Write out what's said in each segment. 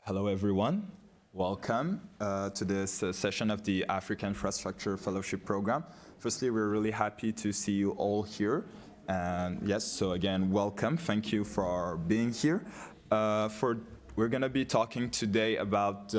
Hello, everyone. Welcome to this session of the African Infrastructure Fellowship Program. Firstly, we're really happy to see you all here. And yes, so again, welcome. Thank you for being here. We're going to be talking today about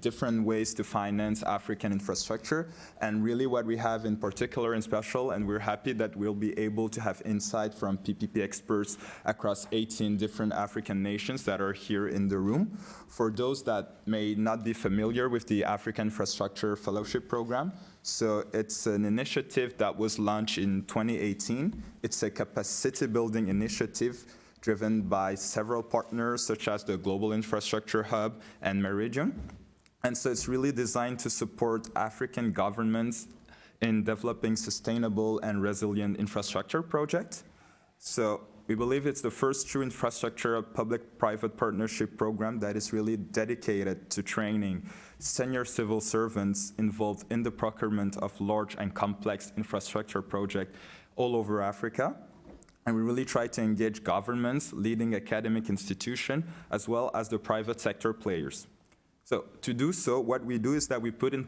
different ways to finance African infrastructure, and really what we have in particular and special, and we're happy that we'll be able to have insight from PPP experts across 18 different African nations that are here in the room. For those that may not be familiar with the African Infrastructure Fellowship Program, so it's an initiative that was launched in 2018. It's a capacity building initiative driven by several partners such as the Global Infrastructure Hub and Meridiam. And so it's really designed to support African governments in developing sustainable and resilient infrastructure projects. So we believe it's the first true infrastructure public-private partnership program that is really dedicated to training senior civil servants involved in the procurement of large and complex infrastructure projects all over Africa. And we really try to engage governments, leading academic institutions, as well as the private sector players. So to do so, what we do is that we put in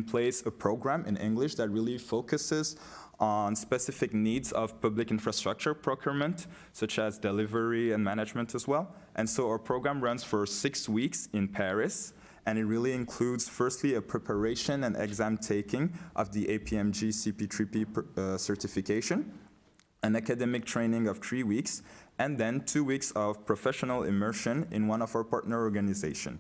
place a program in English that really focuses on specific needs of public infrastructure procurement, such as delivery and management as well. And so our program runs for 6 weeks in Paris, and it really includes, firstly, a preparation and exam taking of the APMG CP3P certification, an academic training of 3 weeks, and then 2 weeks of professional immersion in one of our partner organizations.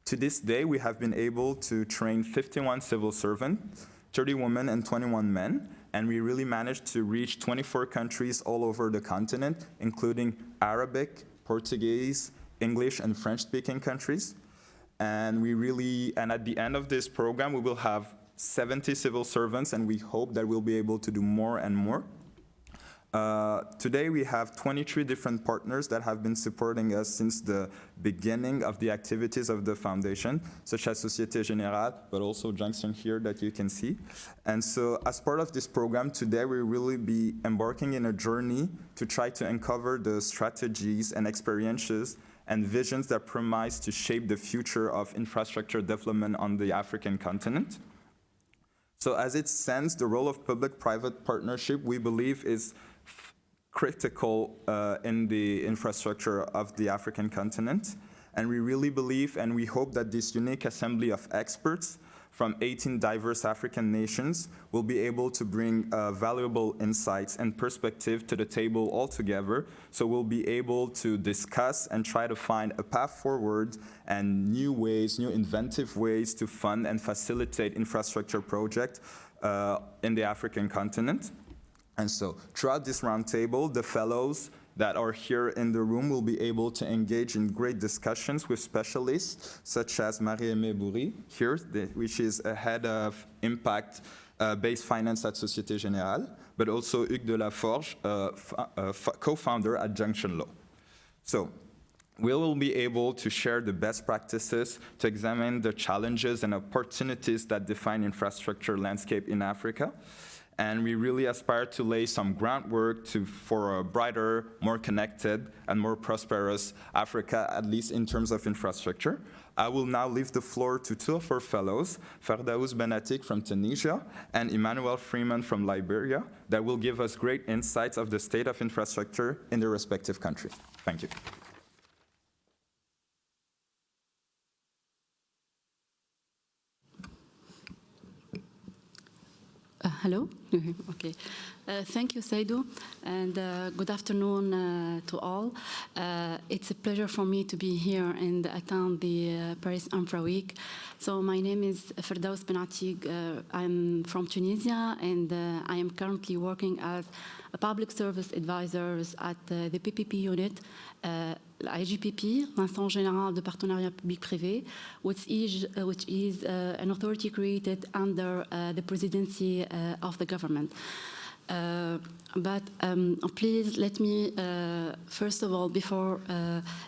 To this day, we have been able to train 51 civil servants, 30 women and 21 men, and we really managed to reach 24 countries all over the continent, including Arabic, Portuguese, English, and French-speaking countries. And at the end of this program, we will have 70 civil servants, and we hope that we'll be able to do more and more. Today we have 23 different partners that have been supporting us since the beginning of the activities of the foundation, such as Société, Générale, but also Junction here that you can see. And so as part of this program today, we will really be embarking in a journey to try to uncover the strategies and experiences and visions that promise to shape the future of infrastructure development on the African continent. So as it stands, the role of public-private partnership, we believe, is critical in the infrastructure of the African continent. And we really believe and we hope that this unique assembly of experts from 18 diverse African nations will be able to bring valuable insights and perspective to the table altogether. So we'll be able to discuss and try to find a path forward and new ways, new inventive ways to fund and facilitate infrastructure projects in the African continent. And so throughout this roundtable, the fellows that are here in the room will be able to engage in great discussions with specialists such as Marie-Aimée BOURY here, which is a head of impact-based finance at Société Générale, but also Hugues de la Forge, co-founder at Junction Law. So we will be able to share the best practices to examine the challenges and opportunities that define infrastructure landscape in Africa. And we really aspire to lay some groundwork for a brighter, more connected, and more prosperous Africa, at least in terms of infrastructure. I will now leave the floor to two of our fellows, Ferdaous Benatik from Tunisia and Emmanuel Freeman from Liberia, that will give us great insights of the state of infrastructure in their respective countries. Thank you. Hello. Okay. Thank you, Seydou, and good afternoon to all. It's a pleasure for me to be here and attend the Paris Infra Week. So my name is Ferdaous Benatik. I'm from Tunisia, and I am currently working as a public service advisor at the PPP unit, l'IGPP, l'Instance Générale de Partenariat Public-Privé, which is an authority created under the presidency of the government. But please let me, first of all, before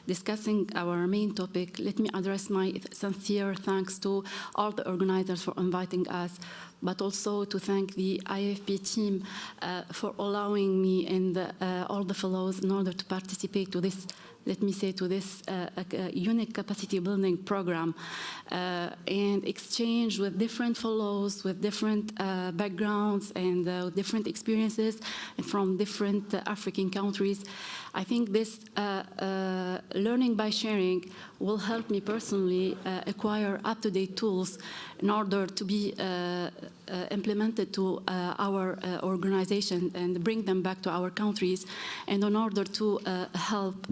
discussing our main topic, let me address my sincere thanks to all the organizers for inviting us but also to thank the AIFP team for allowing me and all the fellows in order to participate to this, let me say, to this unique capacity building program and exchange with different fellows, with different backgrounds and different experiences and from different African countries. I think this learning by sharing will help me personally acquire up-to-date tools in order to be implemented to our organization and bring them back to our countries, and in order to help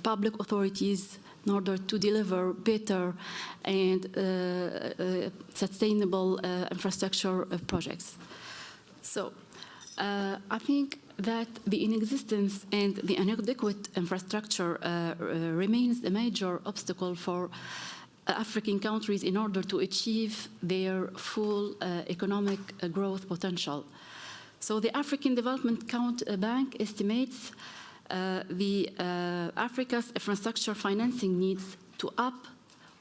public authorities in order to deliver better and sustainable infrastructure projects. So I think that the inexistence and the inadequate infrastructure remains a major obstacle for African countries in order to achieve their full economic growth potential. So the African Development Bank estimates the Africa's infrastructure financing needs to up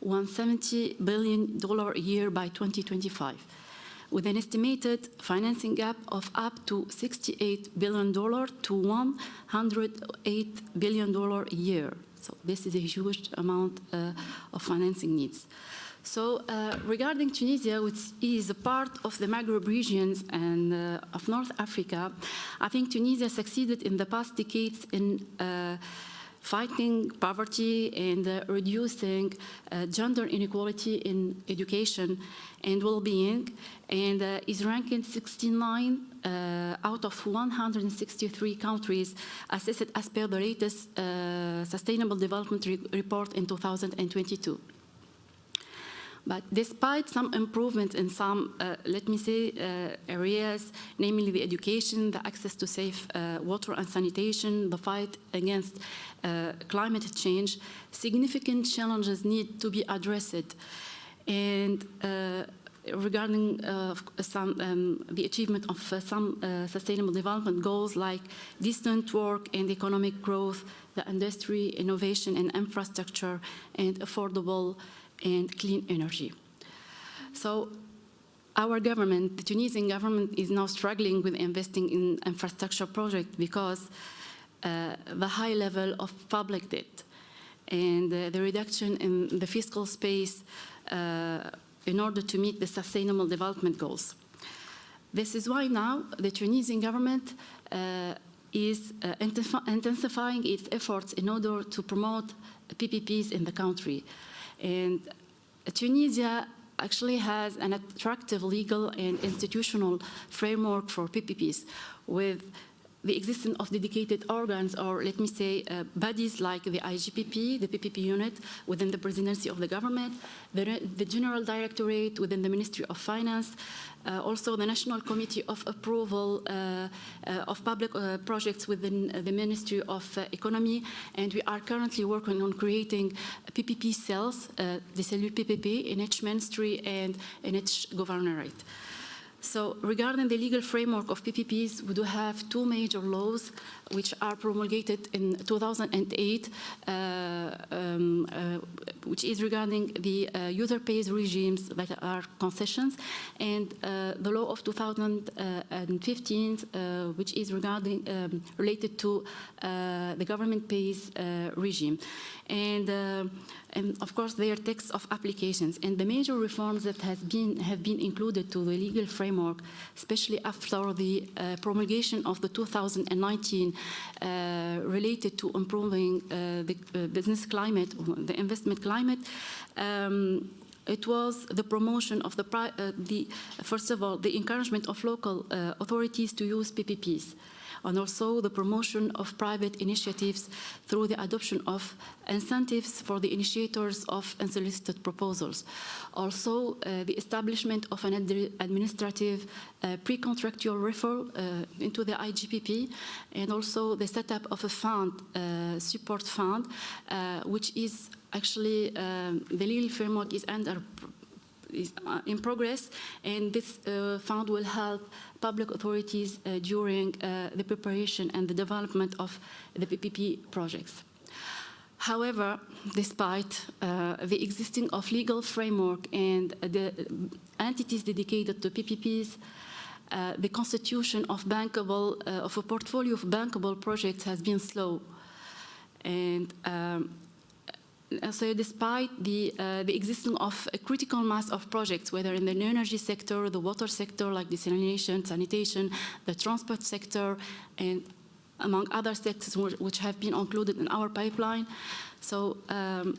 $170 billion a year by 2025, with an estimated financing gap of up to $68 billion to $108 billion a year. So this is a huge amount of financing needs. So regarding Tunisia, which is a part of the Maghreb regions and of North Africa, I think Tunisia succeeded in the past decades in fighting poverty and reducing gender inequality in education and well-being, and is ranked 69 out of 163 countries assessed as per the latest Sustainable Development Report in 2022. But despite some improvements in some, let me say, areas, namely the education, the access to safe water and sanitation, the fight against climate change, significant challenges need to be addressed. And regarding the achievement of some sustainable development goals like decent work and economic growth, the industry, innovation and infrastructure, and affordable and clean energy. So our government, the Tunisian government, is now struggling with investing in infrastructure projects because the high level of public debt and the reduction in the fiscal space in order to meet the sustainable development goals. This is why now the Tunisian government is intensifying its efforts in order to promote PPPs in the country. And Tunisia actually has an attractive legal and institutional framework for PPPs with the existence of dedicated organs, or let me say bodies like the IGPP, the PPP unit within the presidency of the government, the General Directorate within the Ministry of Finance, also the National Committee of Approval of Public Projects within the Ministry of Economy, and we are currently working on creating PPP cells, the cellule PPP, in each ministry and in each governorate. So regarding the legal framework of PPPs, we do have two major laws which are promulgated in 2008, which is regarding the user-pays regimes that are concessions, and the law of 2015, which is regarding related to the government pays regime. And of course, they are texts of applications. And the major reforms that have been included to the legal framework, especially after the promulgation of the 2019 related to improving the business climate, the investment climate, it was the promotion of first of all, the encouragement of local authorities to use PPPs, and also the promotion of private initiatives through the adoption of incentives for the initiators of unsolicited proposals. Also, the establishment of an administrative pre-contractual referral into the IGPP, and also the setup of a fund, support fund, which is actually, the legal framework is in progress, and this fund will help public authorities during the preparation and the development of the PPP projects. However, despite the existing of legal framework and the entities dedicated to PPPs, the constitution of of a portfolio of bankable projects has been slow. And so despite the existence of a critical mass of projects, whether in the energy sector, the water sector, like desalination, sanitation, the transport sector, and among other sectors which have been included in our pipeline. So the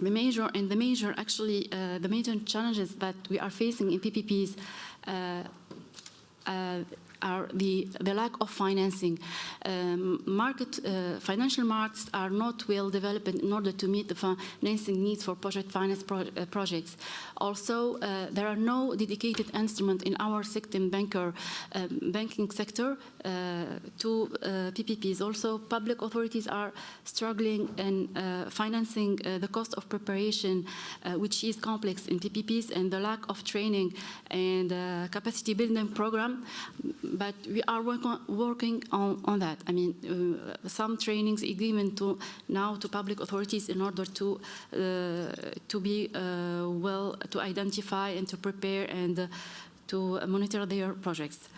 major challenges that we are facing in PPPs are the lack of financing. Financial markets are not well developed in order to meet the financing needs for project finance projects. Also, there are no dedicated instruments in our banking sector to PPPs. Also, public authorities are struggling in financing the cost of preparation, which is complex in PPPs, and the lack of training and capacity building program. But we are working on that. I mean, some trainings are given to public authorities in order to be to identify and to prepare and to monitor their projects.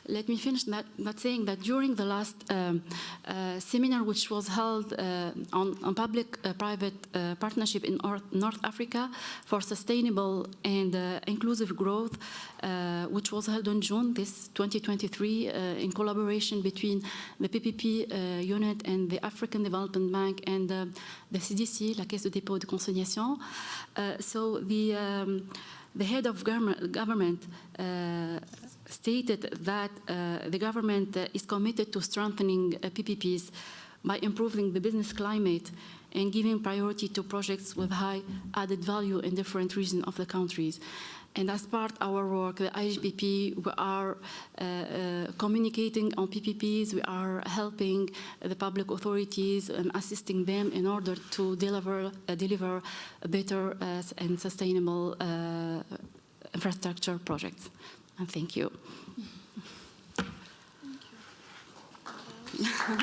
Let me finish that saying that during the last seminar, which was held on public-private partnership in North Africa for sustainable and inclusive growth, which was held in June, this 2023, in collaboration between the PPP unit and the African Development Bank and the CDC, la Caisse de dépôt et de consignation. So the head of government stated that the government is committed to strengthening PPPs by improving the business climate and giving priority to projects with high added value in different regions of the countries. And as part of our work, the AIFP, we are communicating on PPPs, we are helping the public authorities and assisting them in order to deliver better and sustainable infrastructure projects. And thank you. Thank you.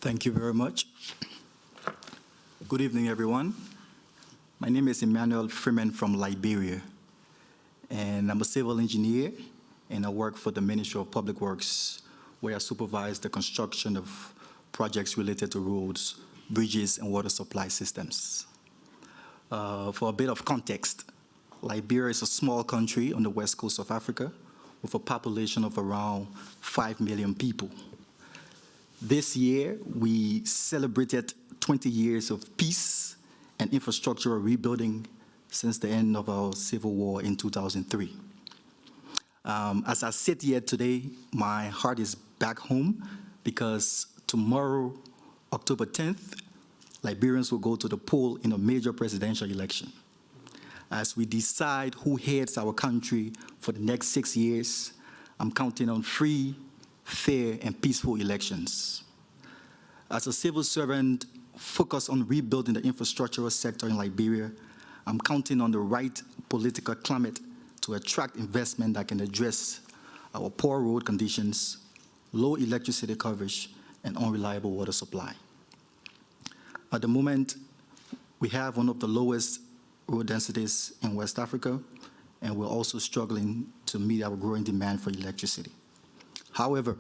Thank you very much. Good evening, everyone. My name is Emmanuel Freeman from Liberia, and I'm a civil engineer, and I work for the Ministry of Public Works, where I supervise the construction of projects related to roads, bridges, and water supply systems. For a bit of context, Liberia is a small country on the west coast of Africa with a population of around 5 million people. This year, we celebrated 20 years of peace and infrastructural rebuilding since the end of our civil war in 2003. As I sit here today, my heart is back home because tomorrow, October 10th, Liberians will go to the poll in a major presidential election. As we decide who heads our country for the next 6 years, I'm counting on free, fair, and peaceful elections. As a civil servant focused on rebuilding the infrastructural sector in Liberia, I'm counting on the right political climate to attract investment that can address our poor road conditions, low electricity coverage, and unreliable water supply. At the moment, we have one of the lowest road densities in West Africa, and we're also struggling to meet our growing demand for electricity. However,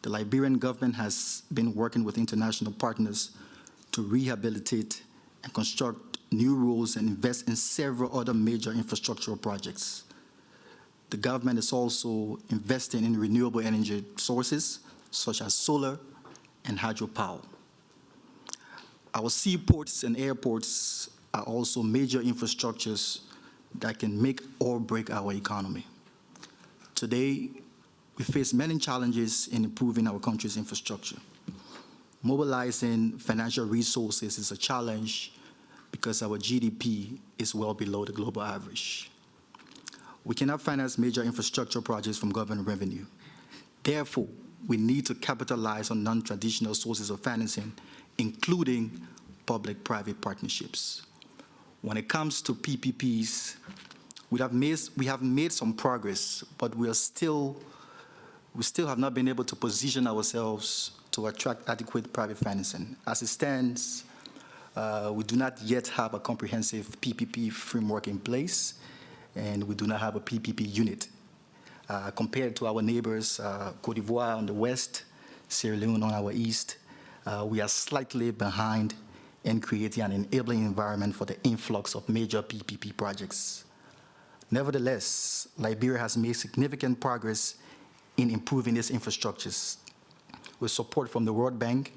the Liberian government has been working with international partners to rehabilitate and construct new roads and invest in several other major infrastructural projects. The government is also investing in renewable energy sources, such as solar and hydropower. Our seaports and airports are also major infrastructures that can make or break our economy. Today, we face many challenges in improving our country's infrastructure. Mobilizing financial resources is a challenge because our GDP is well below the global average. We cannot finance major infrastructure projects from government revenue. Therefore, we need to capitalize on non-traditional sources of financing, including public-private partnerships. When it comes to PPPs, we have made some progress, but we still have not been able to position ourselves to attract adequate private financing. As it stands, we do not yet have a comprehensive PPP framework in place, and we do not have a PPP unit. Compared to our neighbors, Cote d'Ivoire on the west, Sierra Leone on our east, we are slightly behind in creating an enabling environment for the influx of major PPP projects. Nevertheless, Liberia has made significant progress in improving its infrastructures. With support from the World Bank,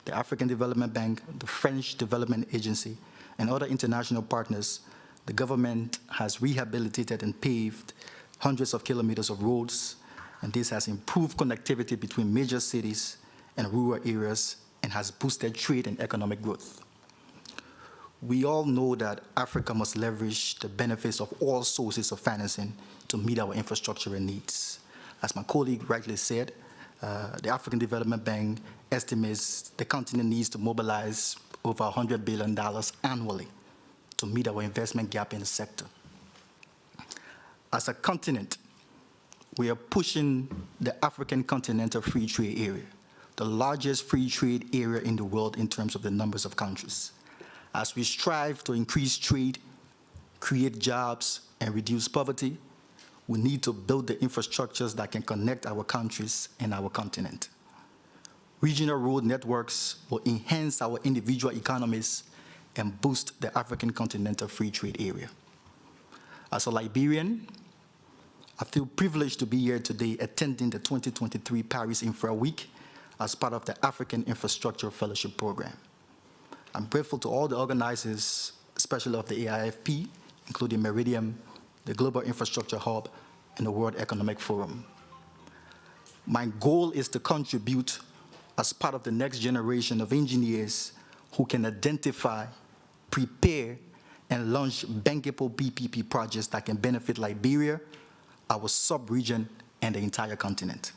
the African Development Bank, the French Development Agency, and other international partners, the government has rehabilitated and paved hundreds of kilometers of roads, and this has improved connectivity between major cities and rural areas and has boosted trade and economic growth. We all know that Africa must leverage the benefits of all sources of financing to meet our infrastructural needs. As my colleague rightly said, the African Development Bank estimates the continent needs to mobilize over $100 billion annually to meet our investment gap in the sector. As a continent, we are pushing the African Continental Free Trade Area, the largest free trade area in the world in terms of the numbers of countries. As we strive to increase trade, create jobs, and reduce poverty, we need to build the infrastructures that can connect our countries and our continent. Regional road networks will enhance our individual economies and boost the African Continental Free Trade Area. As a Liberian, I feel privileged to be here today attending the 2023 Paris Infra Week as part of the African Infrastructure Fellowship Program. I'm grateful to all the organizers, especially of the AIFP, including Meridiam, the Global Infrastructure Hub, and the World Economic Forum. My goal is to contribute as part of the next generation of engineers who can identify, prepare, and launch bankable PPP projects that can benefit Liberia, our sub-region, and the entire continent.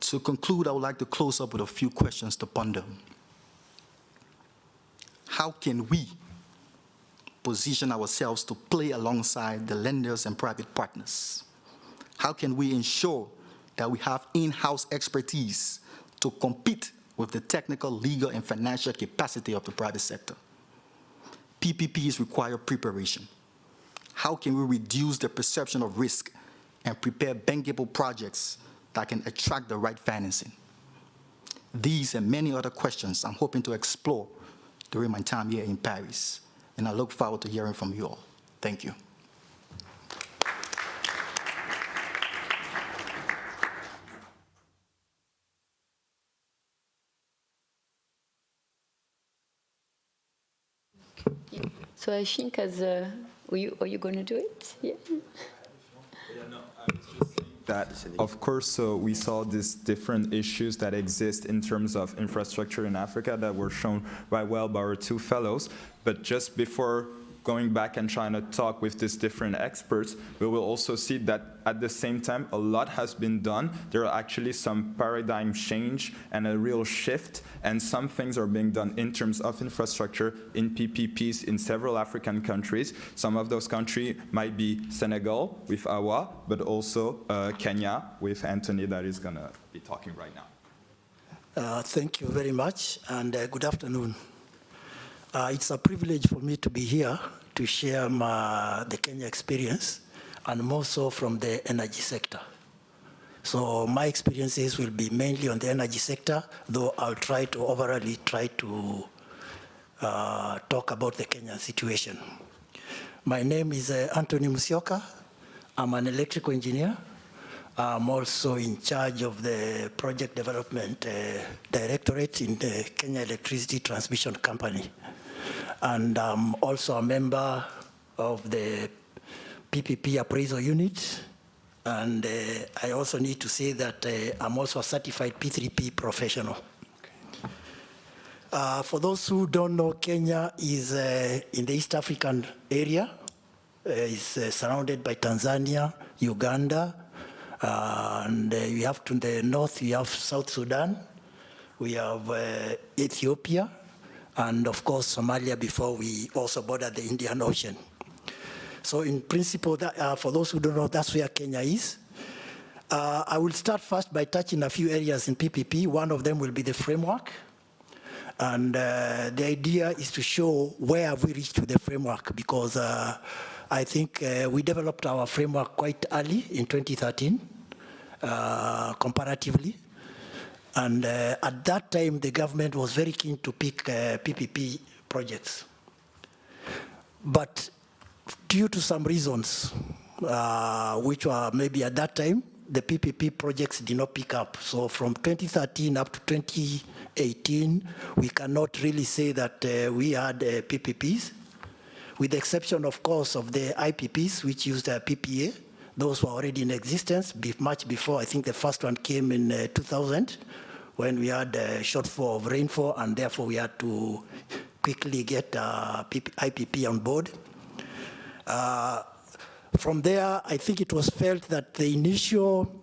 To conclude, I would like to close up with a few questions to ponder. How can we position ourselves to play alongside the lenders and private partners? How can we ensure that we have in-house expertise to compete with the technical, legal, and financial capacity of the private sector? PPPs require preparation. How can we reduce the perception of risk and prepare bankable projects that can attract the right financing? These and many other questions I'm hoping to explore during my time here in Paris, and I look forward to hearing from you all. Thank you. So I think as are you going to do it? Yeah. No, I was just saying that, of course, we saw these different issues that exist in terms of infrastructure in Africa that were shown by our two fellows. But just before going back and trying to talk with these different experts, we will also see that at the same time, a lot has been done. There are actually some paradigm change and a real shift, and some things are being done in terms of infrastructure in PPPs in several African countries. Some of those countries might be Senegal with Awa, but also Kenya with Anthony that is going to be talking right now. Thank you very much, and good afternoon. It's a privilege for me to be here to share the Kenya experience, and more so from the energy sector. So my experiences will be mainly on the energy sector, though I'll try to overall talk about the Kenyan situation. My name is Anthony Musyoka. I'm an electrical engineer. I'm also in charge of the project development directorate in the Kenya Electricity Transmission Company. And I'm also a member of the PPP appraisal unit. And I also need to say that I'm also a certified P3P professional. Okay. For those who don't know, Kenya is in the East African area. It's surrounded by Tanzania, Uganda, and we have to the north, we have South Sudan, we have Ethiopia, and of course Somalia before we also border the Indian Ocean. So in principle, that, for those who don't know, that's where Kenya is. I will start first by touching a few areas in PPP. One of them will be the framework. And the idea is to show where have we reached with the framework, because I think we developed our framework quite early in 2013, comparatively. And at that time, the government was very keen to pick PPP projects. But due to some reasons, which were maybe at that time, the PPP projects did not pick up. So from 2013 up to 2018, we cannot really say that we had PPPs, with the exception, of course, of the IPPs, which used PPA. Those were already in existence much before. I think the first one came in 2000, when we had a shortfall of rainfall, and therefore we had to quickly get IPP on board. From there, I think it was felt that the initial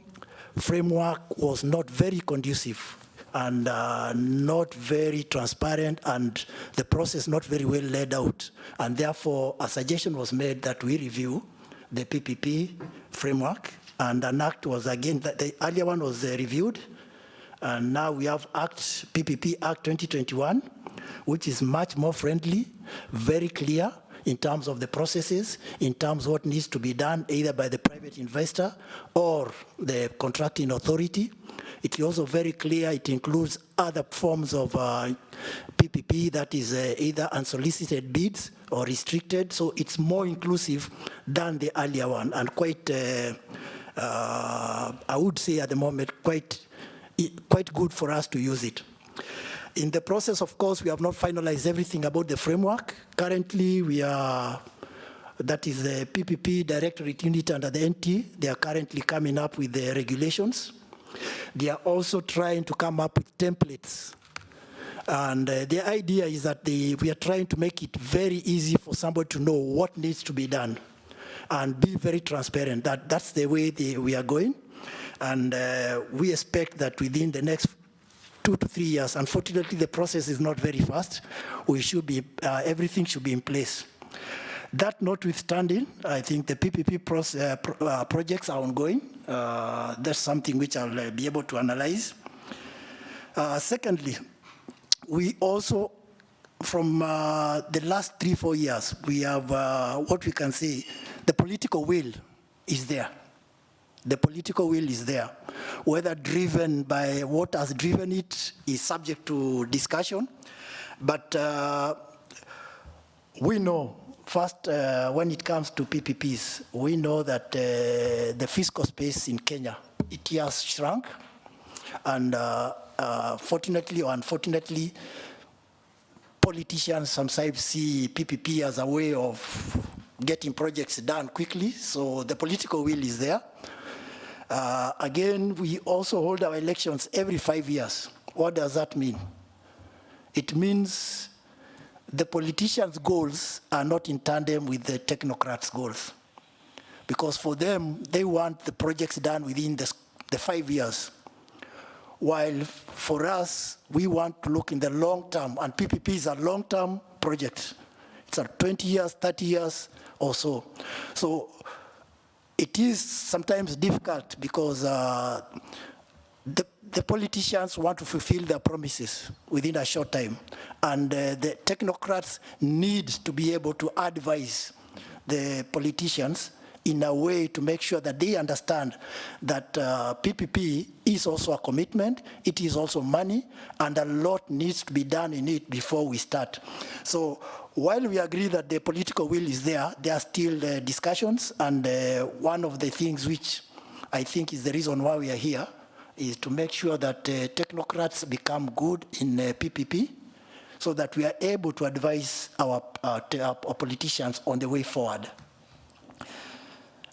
framework was not very conducive and not very transparent, and the process not very well laid out. And therefore, a suggestion was made that we review the PPP framework, and an act was again, the earlier one was reviewed, and now we have PPP Act 2021, which is much more friendly, very clear, in terms of the processes, in terms of what needs to be done either by the private investor or the contracting authority. It is also very clear it includes other forms of PPP, that is either unsolicited bids or restricted, so it's more inclusive than the earlier one, and quite, I would say at the moment, quite good for us to use it. In the process, of course, we have not finalized everything about the framework. Currently, that is the PPP Directorate Unit under the NT. They are currently coming up with the regulations. They are also trying to come up with templates. And the idea is that we are trying to make it very easy for somebody to know what needs to be done and be very transparent. That's the way we are going. And we expect that within the next 2 to 3 years. Unfortunately, the process is not very fast. We should be, everything should be in place. That notwithstanding, I think the PPP projects are ongoing. That's something which I'll be able to analyze. Secondly, we also, from the last 3-4 years, we have what we can say, the political will is there. The political will is there. Whether driven by what has driven it is subject to discussion. But we know, first, when it comes to PPPs, we know that the fiscal space in Kenya, it has shrunk. And fortunately or unfortunately, politicians sometimes see PPP as a way of getting projects done quickly. So the political will is there. Again, we also hold our elections every 5 years. What does that mean? It means the politicians' goals are not in tandem with the technocrats' goals. Because for them, they want the projects done within the 5 years. While for us, we want to look in the long term, and PPP is a long-term project. It's a 20 years, 30 years or so. So it is sometimes difficult because the politicians want to fulfill their promises within a short time. And the technocrats need to be able to advise the politicians in a way to make sure that they understand that PPP is also a commitment, it is also money, and a lot needs to be done in it before we start. So while we agree that the political will is there are still discussions, and one of the things which I think is the reason why we are here is to make sure that technocrats become good in PPP so that we are able to advise our politicians on the way forward.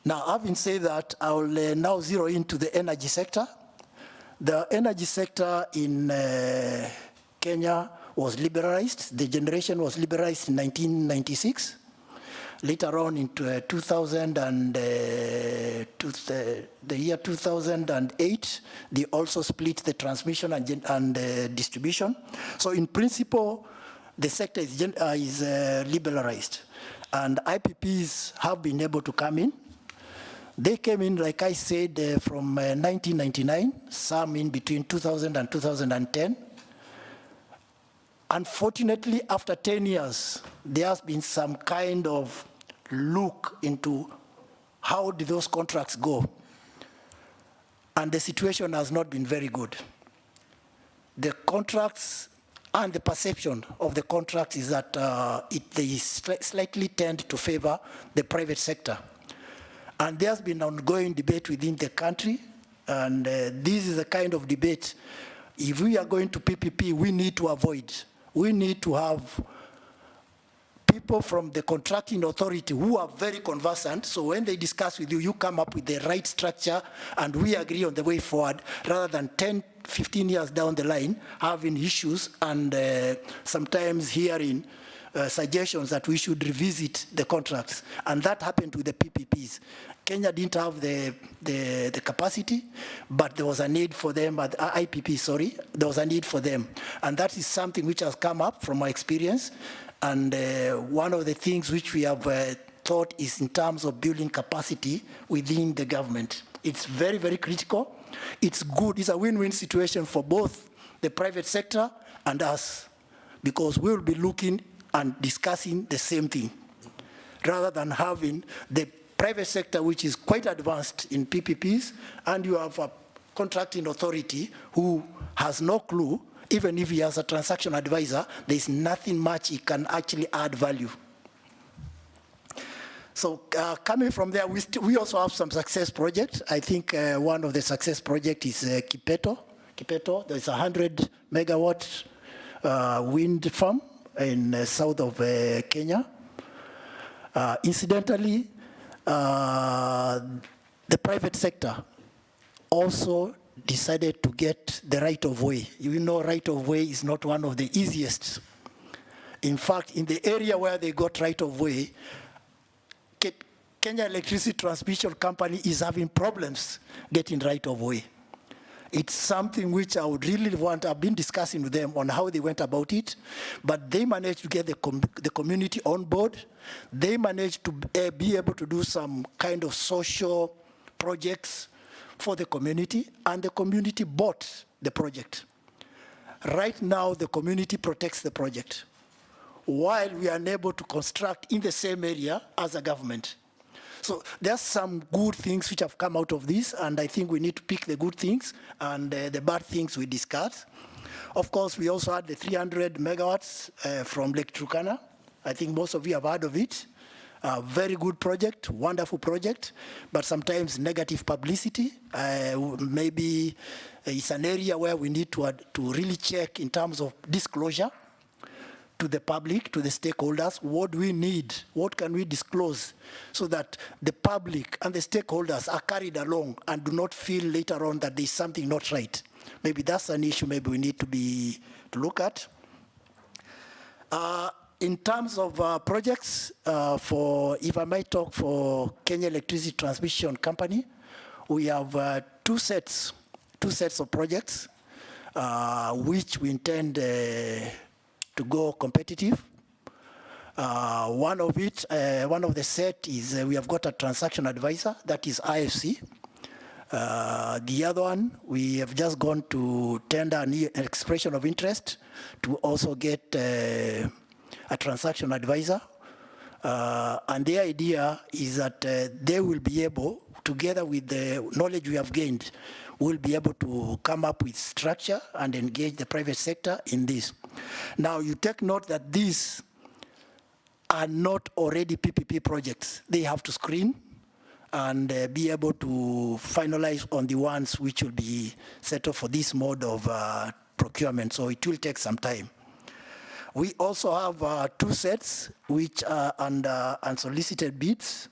Now, having said that, I will now zero into the energy sector. The energy sector in Kenya was liberalized. The generation was liberalized in 1996. Later on, in 2000 and the year 2008, they also split the transmission and distribution. So in principle, the sector is liberalized, and IPPs have been able to come in. They came in, like I said, from 1999, some in between 2000 and 2010. Unfortunately, after 10 years, there has been some kind of look into how did those contracts go. And the situation has not been very good. The contracts and the perception of the contracts is that they slightly tend to favor the private sector. And there's been ongoing debate within the country, and this is a kind of debate. If we are going to PPP, we need to avoid. We need to have people from the contracting authority who are very conversant, so when they discuss with you, you come up with the right structure and we agree on the way forward, rather than 10, 15 years down the line having issues and sometimes hearing suggestions that we should revisit the contracts. And that happened with the PPPs. Kenya didn't have the capacity, but there was a need for them, at IPP, sorry, there was a need for them. And that is something which has come up from my experience. And one of the things which we have thought is in terms of building capacity within the government. It's very, very critical. It's good. It's a win-win situation for both the private sector and us, because we will be looking and discussing the same thing, rather than having the private sector, which is quite advanced in PPPs, and you have a contracting authority who has no clue. Even if he has a transaction advisor, there's nothing much he can actually add value. So coming from there, we also have some success projects. I think one of the success projects is Kipeto. Kipeto, there's a 100 megawatt wind farm in south of Kenya. Incidentally, the private sector also decided to get the right of way. You know, right of way is not one of the easiest. In fact, in the area where they got right of way, Kenya Electricity Transmission Company is having problems getting right of way. It's something which I would really want. I've been discussing with them on how they went about it, but they managed to get the community on board. They managed to be able to do some kind of social projects for the community, and the community bought the project. Right now, the community protects the project, while we are unable to construct in the same area as a government. So there's some good things which have come out of this, and I think we need to pick the good things and the bad things we discuss. Of course, we also had the 300 megawatts from Lake Turkana. I think most of you have heard of it. Very good project, wonderful project, but sometimes negative publicity. Maybe it's an area where we need to really check in terms of disclosure to the public, to the stakeholders. What do we need? What can we disclose so that the public and the stakeholders are carried along and do not feel later on that there's something not right? Maybe that's an issue maybe we need to look at. In terms of projects, if I might talk for Kenya Electricity Transmission Company, we have two sets of projects which we intend to go competitive. One of the set is we have got a transaction advisor, that is IFC. The other one, we have just gone to tender an expression of interest to also get a transaction advisor. And the idea is that they will be able, together with the knowledge we have gained, will be able to come up with structure and engage the private sector in this. Now, you take note that these are not already PPP projects. They have to screen and be able to finalize on the ones which will be set up for this mode of procurement, so it will take some time. We also have two sets which are under unsolicited bids.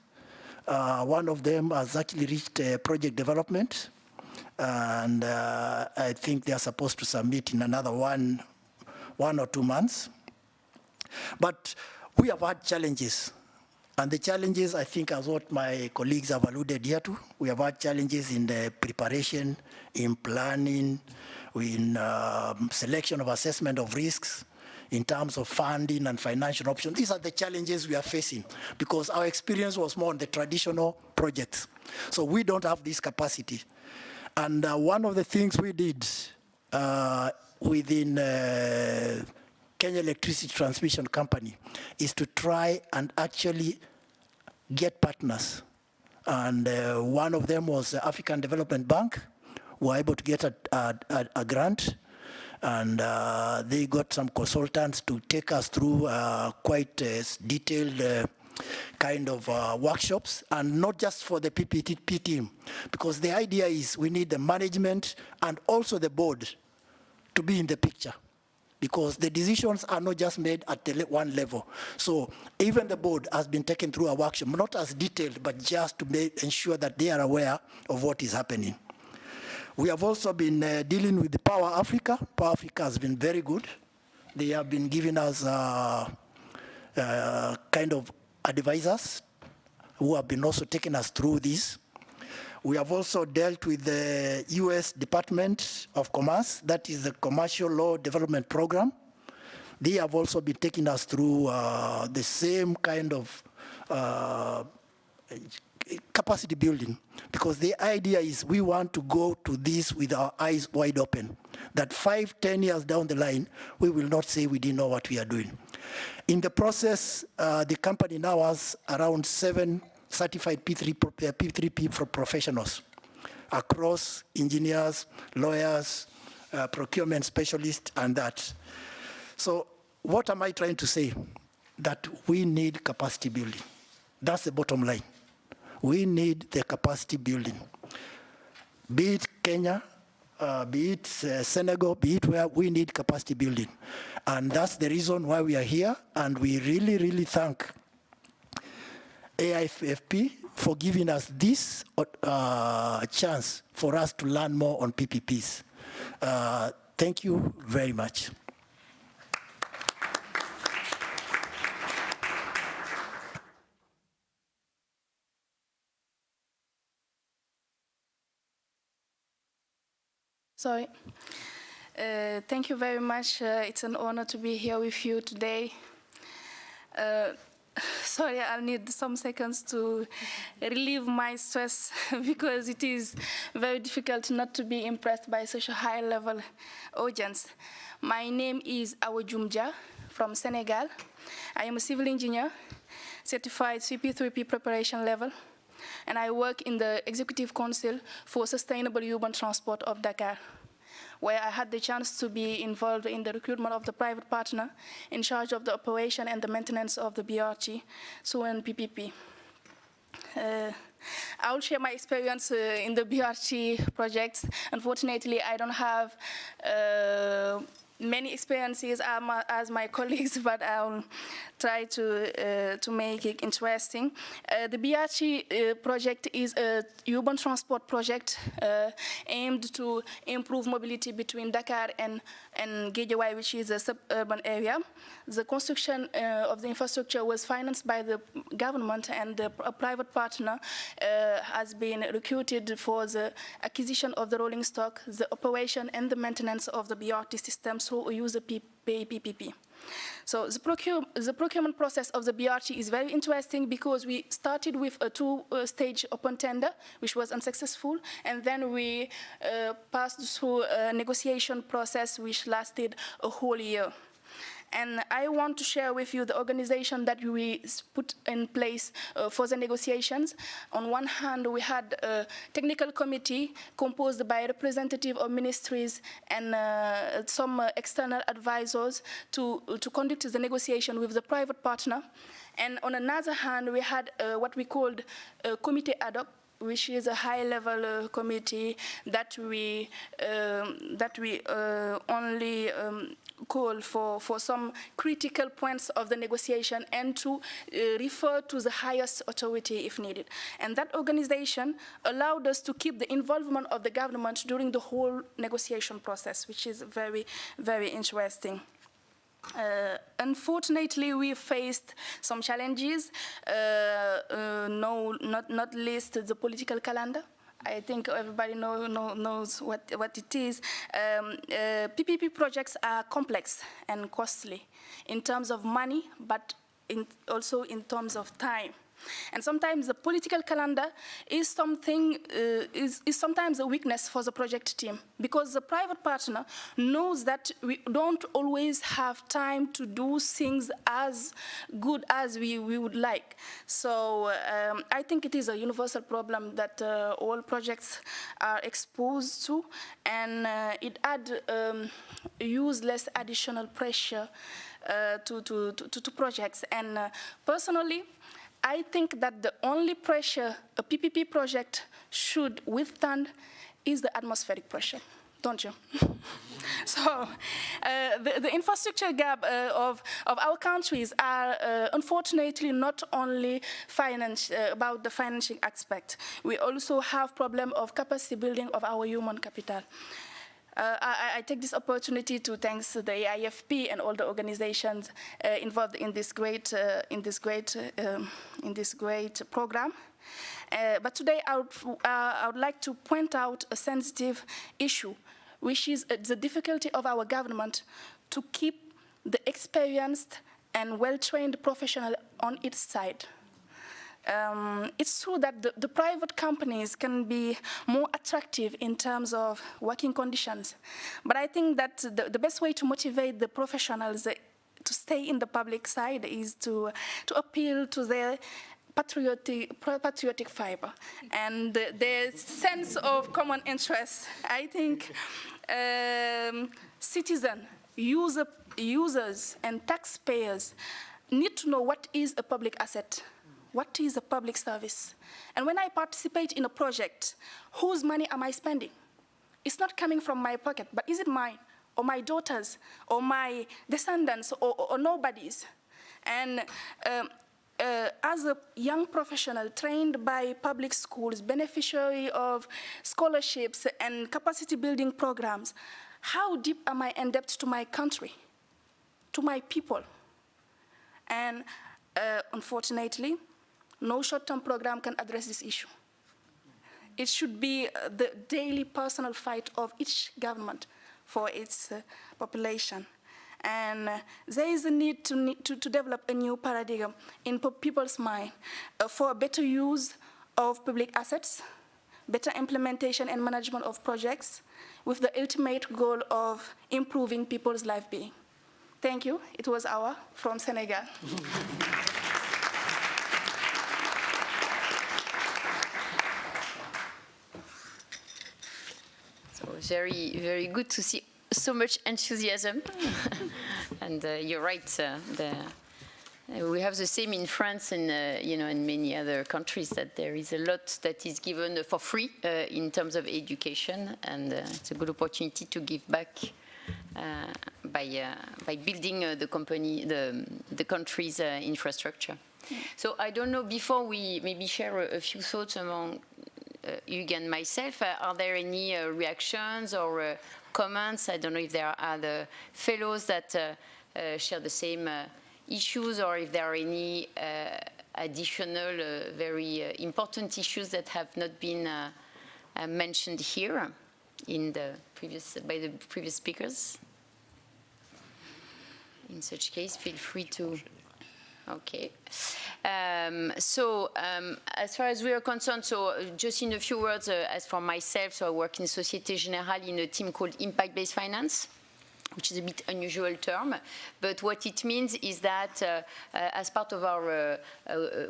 One of them has actually reached project development, and I think they are supposed to submit in another one or 2 months. But we have had challenges, and the challenges, I think, as what my colleagues have alluded here to, we have had challenges in the preparation, in planning, in selection of assessment of risks, in terms of funding and financial options. These are the challenges we are facing because our experience was more on the traditional projects. So we don't have this capacity. And one of the things we did within Kenya Electricity Transmission Company is to try and actually get partners. And one of them was the African Development Bank, who were able to get a grant. And they got some consultants to take us through quite detailed kind of workshops, and not just for the PPP team, because the idea is we need the management and also the board to be in the picture, because the decisions are not just made at the one level. So even the board has been taken through a workshop, not as detailed, but just to ensure that they are aware of what is happening. We have also been dealing with the Power Africa. Power Africa has been very good. They have been giving us kind of advisors who have been also taking us through this. We have also dealt with the US Department of Commerce, that is the Commercial Law Development Program. They have also been taking us through the same kind of capacity building, because the idea is we want to go to this with our eyes wide open, that 5-10 years down the line, we will not say we didn't know what we are doing. In the process, the company now has around 7 certified P3P professionals across engineers, lawyers, procurement specialists, and that. So what am I trying to say? That we need capacity building. That's the bottom line. We need the capacity building. Be it Kenya, be it Senegal, be it where, we need capacity building. And that's the reason why we are here, and we really, really thank AIFP for giving us this chance for us to learn more on PPPs. Thank you very much. Sorry. Thank you very much. It's an honor to be here with you today. Sorry, I'll need some seconds to relieve my stress because it is very difficult not to be impressed by such a high-level audience. My name is Awa Jumja from Senegal. I am a civil engineer, certified CP3P preparation level, and I work in the Executive Council for Sustainable Urban Transport of Dakar, where I had the chance to be involved in the recruitment of the private partner in charge of the operation and the maintenance of the BRT, SUN PPP. I will share my experience in the BRT projects. Unfortunately, I don't have many experiences as my colleagues, but I'll try to make it interesting. The BRT project is a urban transport project aimed to improve mobility between Dakar and Guédiawaye, which is a suburban area. The construction of the infrastructure was financed by the government, and a private partner has been recruited for the acquisition of the rolling stock, the operation and the maintenance of the BRT systems through a user PPP. So the procurement process of the BRT is very interesting because we started with a two-stage open tender, which was unsuccessful, and then we passed through a negotiation process which lasted a whole year. And I want to share with you the organization that we put in place for the negotiations. On one hand, we had a technical committee composed by representatives of ministries and some external advisors to conduct the negotiation with the private partner. And on another hand, we had what we called a committee ad hoc, which is a high-level committee that we only call for some critical points of the negotiation and to refer to the highest authority if needed. And that organization allowed us to keep the involvement of the government during the whole negotiation process, which is very, very interesting. Unfortunately, we faced some challenges, not least the political calendar. I think everybody knows what it is. PPP projects are complex and costly in terms of money, but also in terms of time. And sometimes the political calendar is sometimes a weakness for the project team, because the private partner knows that we don't always have time to do things as good as we would like. So I think it is a universal problem that all projects are exposed to, and it adds useless additional pressure to projects. And personally, I think that the only pressure a PPP project should withstand is the atmospheric pressure, don't you? So the infrastructure gap of our countries are unfortunately not only about the financial aspect. We also have problem of capacity building of our human capital. I take this opportunity to thank the AIFP and all the organizations involved in this great program. But today I would like to point out a sensitive issue, which is the difficulty of our government to keep the experienced and well-trained professional on its side. It's true that the private companies can be more attractive in terms of working conditions, but I think that the best way to motivate the professionals to stay in the public side is to appeal to their patriotic fiber and their sense of common interest. I think citizens, users, and taxpayers need to know what is a public asset. What is a public service? And when I participate in a project, whose money am I spending? It's not coming from my pocket, but is it mine, or my daughter's, or my descendants, or nobody's? And as a young professional trained by public schools, beneficiary of scholarships and capacity building programs, how deep am I indebted to my country, to my people? And unfortunately, no short-term program can address this issue. It should be the daily personal fight of each government for its population. And there is a need to develop a new paradigm in people's mind for better use of public assets, better implementation and management of projects, with the ultimate goal of improving people's life being. Thank you. It was Awa from Senegal. Very, very good to see so much enthusiasm. And you're right. We have the same in France and in many other countries, that there is a lot that is given for free in terms of education, and it's a good opportunity to give back by building the country's infrastructure. So I don't know, before we maybe share a few thoughts among Hugues and myself, are there any reactions or comments? I don't know if there are other fellows that share the same issues, or if there are any additional very important issues that have not been mentioned here by the previous speakers. In such case, feel free to. Okay. As far as we are concerned, so just in a few words, as for myself, so I work in Société Générale in a team called Impact-Based Finance, which is a bit unusual term, but what it means is that as part of our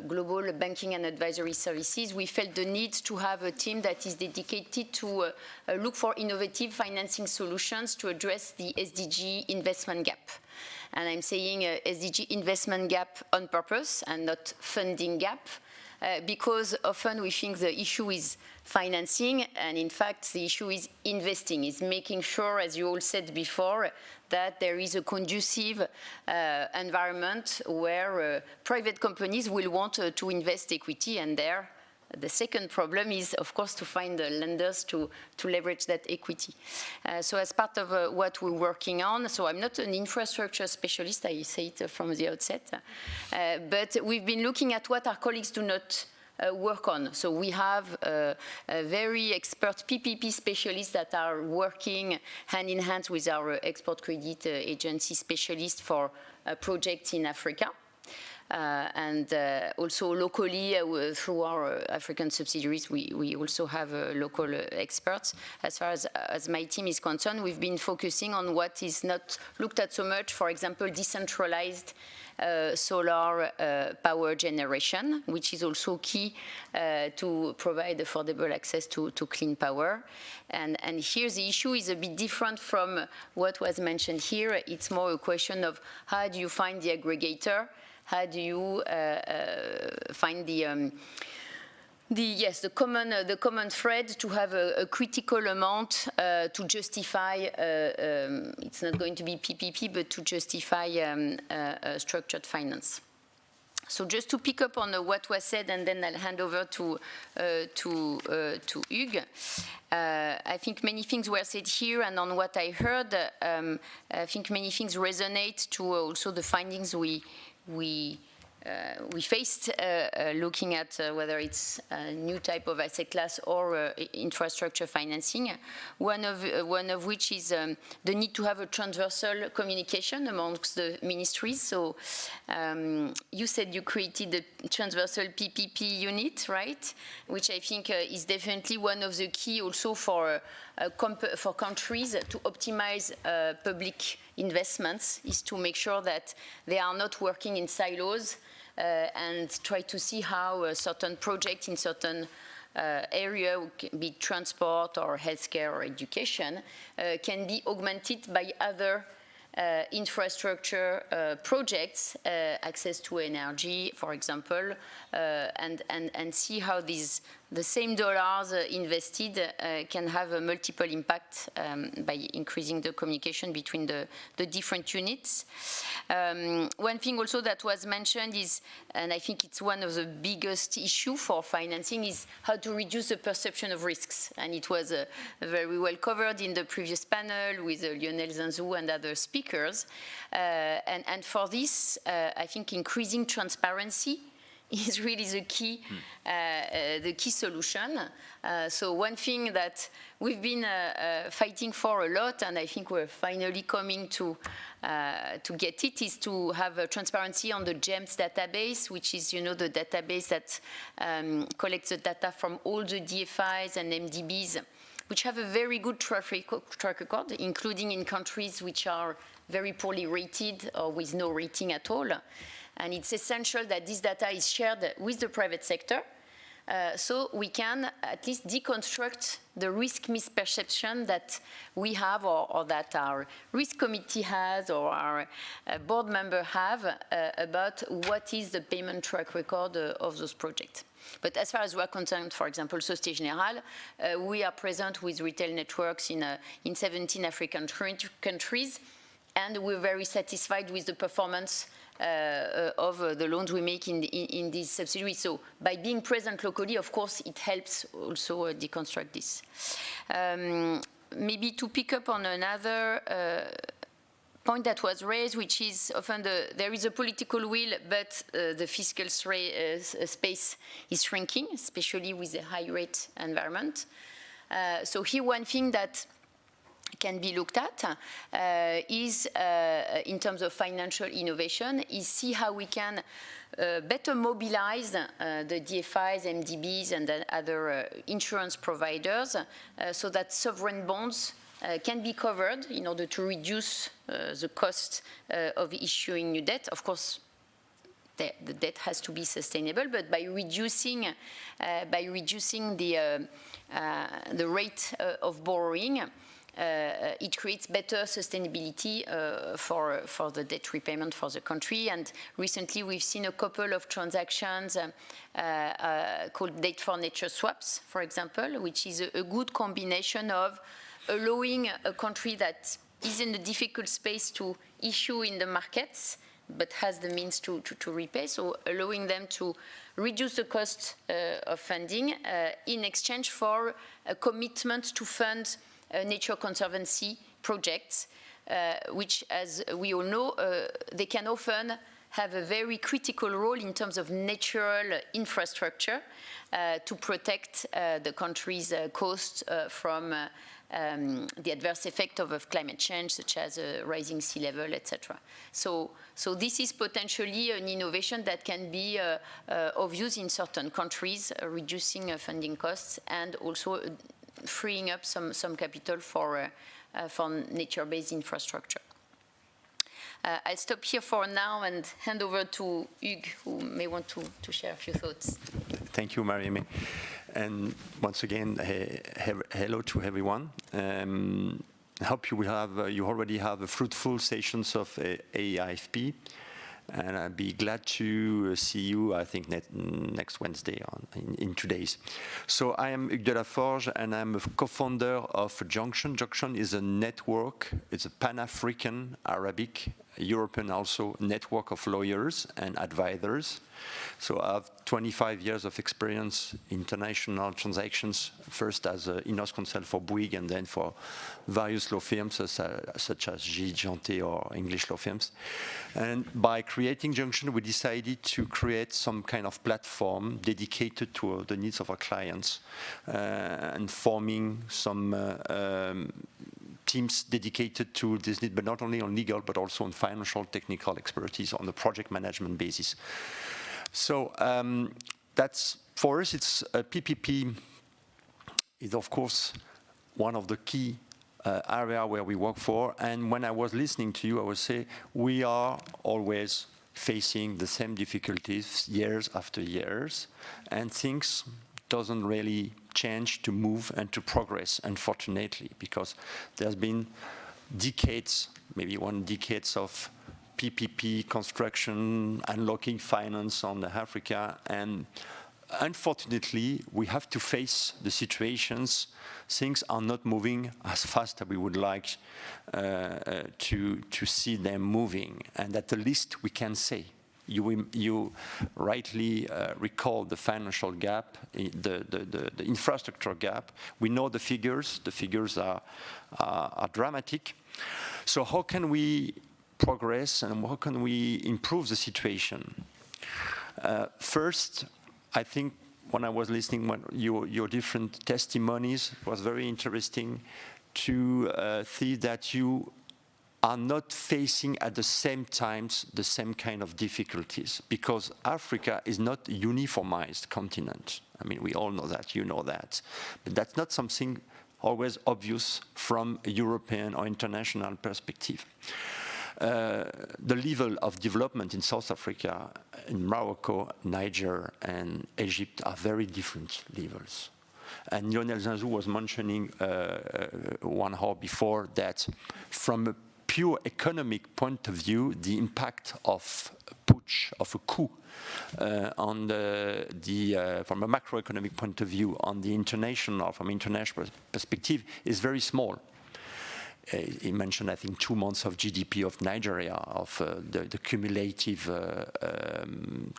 global banking and advisory services, we felt the need to have a team that is dedicated to look for innovative financing solutions to address the SDG investment gap. And I'm saying SDG investment gap on purpose and not funding gap, because often we think the issue is financing, and in fact the issue is investing, is making sure, as you all said before, that there is a conducive environment where private companies will want to invest equity, and there the second problem is, of course, to find the lenders to leverage that equity. So as part of what we're working on, so I'm not an infrastructure specialist, I say it from the outset, but we've been looking at what our colleagues do not work on. So we have a very expert PPP specialists that are working hand in hand with our export credit agency specialists for projects in Africa. And also locally, through our African subsidiaries, we also have local experts. As far as my team is concerned, we've been focusing on what is not looked at so much, for example, decentralized solar power generation, which is also key to provide affordable access to clean power. And here the issue is a bit different from what was mentioned here. It's more a question of how do you find the aggregator? How do you find the common thread to have a critical amount to justify, it's not going to be PPP, but to justify structured finance. So just to pick up on what was said, and then I'll hand over to Hugues. I think many things were said here, and on what I heard, I think many things resonate to also the findings we faced looking at whether it's a new type of asset class or infrastructure financing, one of which is the need to have a transversal communication amongst the ministries. So you said you created the transversal PPP unit, right? Which I think is definitely one of the key also for countries to optimize public investments, is to make sure that they are not working in silos and try to see how a certain project in certain area, be it transport or healthcare or education, can be augmented by other infrastructure projects, access to energy, for example, and see how the same dollars invested can have a multiple impact by increasing the communication between the different units. One thing also that was mentioned is, and I think it's one of the biggest issue for financing, is how to reduce the perception of risks. And it was very well covered in the previous panel with Lionel Zinzou and other speakers. And for this, I think increasing transparency is really the key solution. So one thing that we've been fighting for a lot, and I think we're finally coming to get it, is to have a transparency on the GEMS database, which is, you know, the database that collects the data from all the DFIs and MDBs, which have a very good track record, including in countries which are very poorly rated or with no rating at all. And it's essential that this data is shared with the private sector, so we can at least deconstruct the risk misperception that we have, or that our risk committee has, or our board member have, about what is the payment track record of those projects. But as far as we're concerned, for example, Société Générale, we are present with retail networks in 17 African countries, and we're very satisfied with the performance of the loans we make in these subsidiaries. So by being present locally, of course, it helps also deconstruct this. Maybe to pick up on another point that was raised, which is often there is a political will, but the fiscal space is shrinking, especially with the high rate environment. So here one thing that can be looked at is, in terms of financial innovation, is see how we can better mobilize the DFIs, MDBs, and the other insurance providers so that sovereign bonds can be covered in order to reduce the cost of issuing new debt. Of course, the debt has to be sustainable, but by reducing the rate of borrowing, it creates better sustainability for the debt repayment for the country. And recently we've seen a couple of transactions called debt for nature swaps, for example, which is a good combination of allowing a country that is in a difficult space to issue in the markets, but has the means to repay, so allowing them to reduce the cost of funding in exchange for a commitment to fund nature conservancy projects, which, as we all know, they can often have a very critical role in terms of natural infrastructure to protect the country's coast from the adverse effect of climate change, such as rising sea level, etc. So this is potentially an innovation that can be of use in certain countries, reducing funding costs and also freeing up some capital for nature-based infrastructure. I'll stop here for now and hand over to Hugues, who may want to share a few thoughts. Thank you, Marie-Aimée. And once again, hello to everyone. I hope you already have fruitful sessions of AIFP, and I'll be glad to see you, I think, next Wednesday in 2 days. So I am Hugues de la Forge, and I'm a co-founder of Junction. Junction is a network. It's a Pan-African, Arabic, European also network of lawyers and advisors. So I have 25 years of experience in international transactions, first as an in-house counsel for BOURY and then for various law firms such as Générale or English law firms. And by creating Junction, we decided to create some kind of platform dedicated to the needs of our clients and forming some teams dedicated to this need, but not only on legal, but also on financial, technical expertise on the project management basis. So that's, for us, it's PPP is, of course, one of the key area where we work for. And when I was listening to you, I would say we are always facing the same difficulties years after years, and things doesn't really change to move and to progress, unfortunately, because there's been decades, maybe 1 decade of PPP construction, unlocking finance on Africa, and unfortunately, we have to face the situations. Things are not moving as fast as we would like to see them moving, and at the least we can say. You rightly recall the financial gap, the infrastructure gap. We know the figures. The figures are dramatic. So how can we progress and how can we improve the situation? First, I think when I was listening to your different testimonies, it was very interesting to see that you are not facing at the same times the same kind of difficulties, because Africa is not a uniformized continent. I mean, we all know that, you know that. But that's not something always obvious from a European or international perspective. The level of development in South Africa, in Morocco, Niger, and Egypt are very different levels. And Lionel Zinzou was mentioning 1 hour before that from a pure economic point of view, the impact of a putsch, of a coup, on from a macroeconomic point of view, on the international, from international perspective, is very small. He mentioned, I think, 2 months of GDP of Nigeria, of the cumulative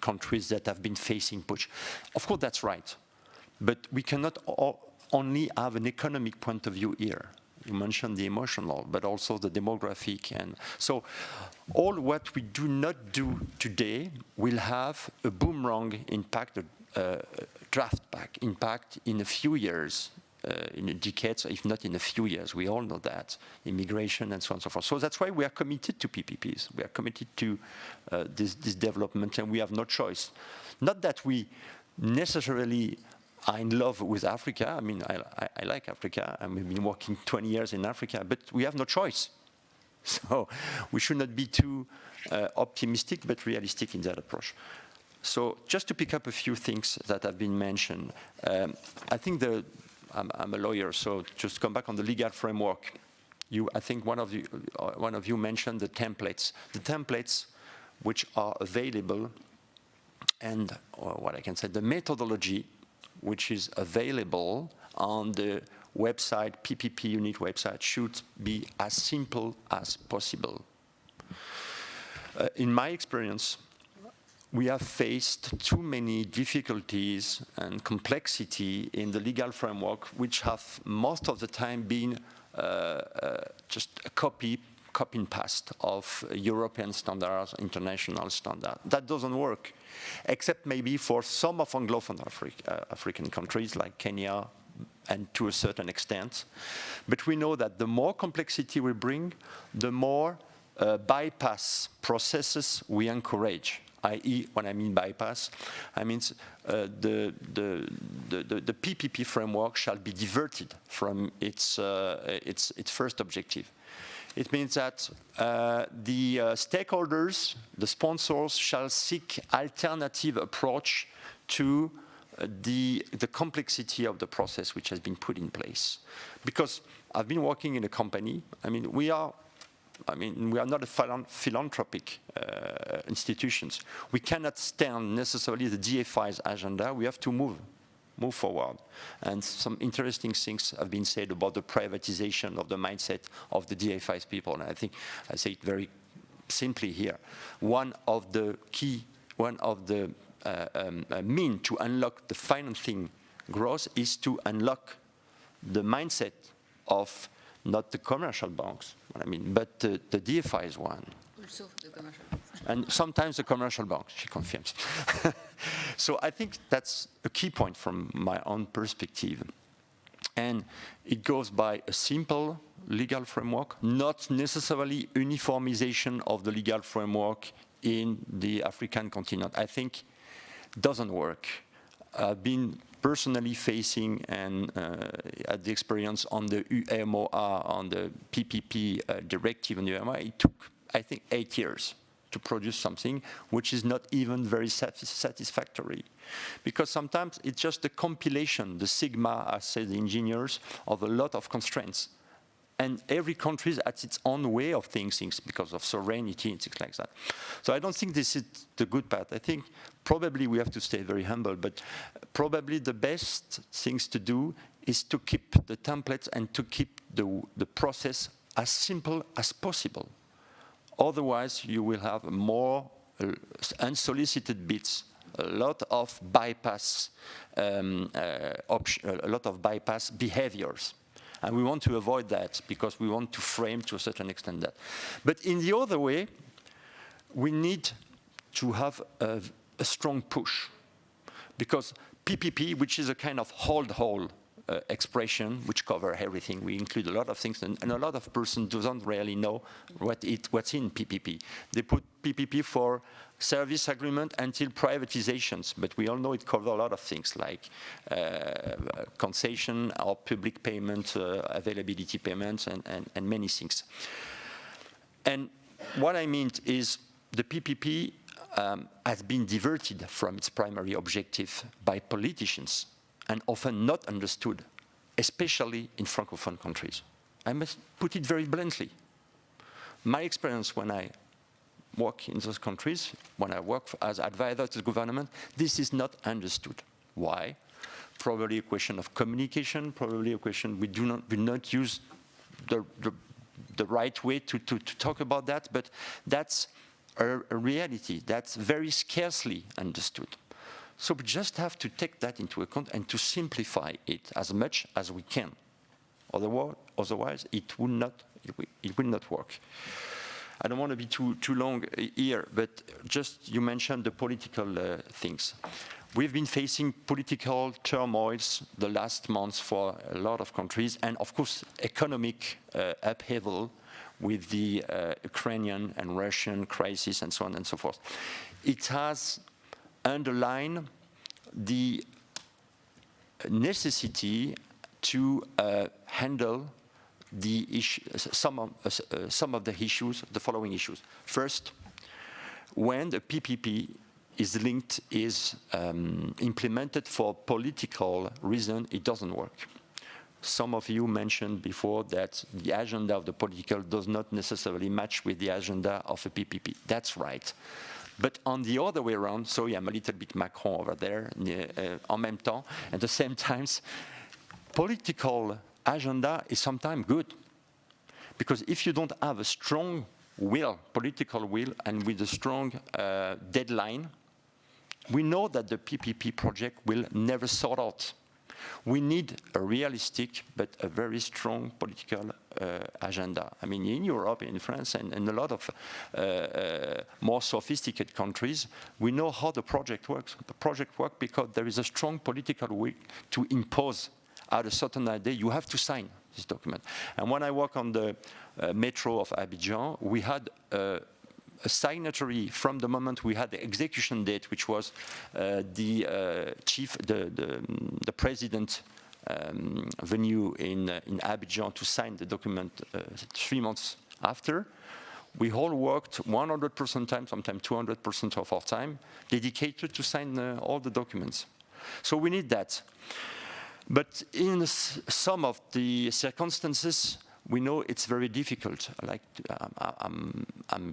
countries that have been facing putsch. Of course, that's right. But we cannot only have an economic point of view here. You mentioned the emotional, but also the demographic. And so all what we do not do today will have a boomerang impact, a draft back impact in a few years, in a decade, if not in a few years. We all know that, immigration and so on and so forth. So that's why we are committed to PPPs. We are committed to this development, and we have no choice. Not that we necessarily are in love with Africa. I mean, I like Africa, and we've been working 20 years in Africa, but we have no choice. So we should not be too optimistic, but realistic in that approach. So just to pick up a few things that have been mentioned, I think I'm a lawyer, so just come back on the legal framework. I think one of you mentioned the templates. The templates which are available, and what I can say, the methodology which is available on the website, PPP unit website, should be as simple as possible. In my experience, we have faced too many difficulties and complexity in the legal framework, which have most of the time been just a copy copy and paste of European standards, international standards. That doesn't work, except maybe for some of Anglophone African countries like Kenya, and to a certain extent. But we know that the more complexity we bring, the more bypass processes we encourage. I.e., when I mean bypass, I mean the PPP framework shall be diverted from its first objective. It means that the stakeholders, the sponsors, shall seek alternative approach to the complexity of the process which has been put in place. Because I've been working in a company, we are not a philanthropic institutions. We cannot stand necessarily the DFI's agenda. We have to move forward. And some interesting things have been said about the privatization of the mindset of the DFI's people. And I think I say it very simply here. One of the mean to unlock the financing growth is to unlock the mindset of not the commercial banks, but the DFI's one. Also the commercial banks. And sometimes the commercial banks, she confirms. So I think that's a key point from my own perspective. And it goes by a simple legal framework, not necessarily uniformization of the legal framework in the African continent. I think doesn't work. I've been personally facing and had the experience on the UMOR, on the PPP directive in the UMOR. It took, I think, 8 years to produce something which is not even very satisfactory. Because sometimes it's just a compilation, the sigma, as say the engineers, of a lot of constraints. And every country has its own way of things because of sovereignty and things like that. So I don't think this is the good path. I think probably we have to stay very humble, but probably the best things to do is to keep the templates and to keep the process as simple as possible. Otherwise, you will have more unsolicited bits, a lot of bypass behaviors. And we want to avoid that because we want to frame to a certain extent that. But in the other way, we need to have a strong push. Because PPP, which is a kind of hold-all expression, which covers everything, we include a lot of things, and a lot of persons don't really know what's in PPP. They put PPP for service agreement until privatizations, but we all know it covers a lot of things like concession or public payment, availability payments, and many things. And what I mean is the PPP has been diverted from its primary objective by politicians and often not understood, especially in Francophone countries. I must put it very bluntly. My experience when I work in those countries, when I work as advisor to the government, this is not understood. Why? Probably a question of communication, probably a question we do not use the right way to talk about that, but that's a reality that's very scarcely understood. So we just have to take that into account and to simplify it as much as we can. Otherwise, it will not work. I don't want to be too long here, but just you mentioned the political things. We've been facing political turmoils the last months for a lot of countries, and of course, economic upheaval with the Ukrainian and Russian crisis and so on and so forth. It has underlined the necessity to handle the some of the issues, the following issues. First, when the PPP is implemented for political reason, it doesn't work. Some of you mentioned before that the agenda of the political does not necessarily match with the agenda of a PPP. That's right. But on the other way around, sorry, I'm a little bit Macron over there, en même temps, at the same time, political agenda is sometimes good. Because if you don't have a strong will, political will, and with a strong deadline, we know that the PPP project will never sort out. We need a realistic but a very strong political agenda. I mean, in Europe, in France, and a lot of more sophisticated countries, we know how the project works. The project works because there is a strong political will to impose at a certain idea. You have to sign this document. And when I work on the metro of Abidjan, we had a signatory from the moment we had the execution date, which was the president venue in Abidjan to sign the document 3 months after. We all worked 100% time, sometimes 200% of our time, dedicated to sign all the documents. So we need that. But in some of the circumstances, we know it's very difficult. Like I'm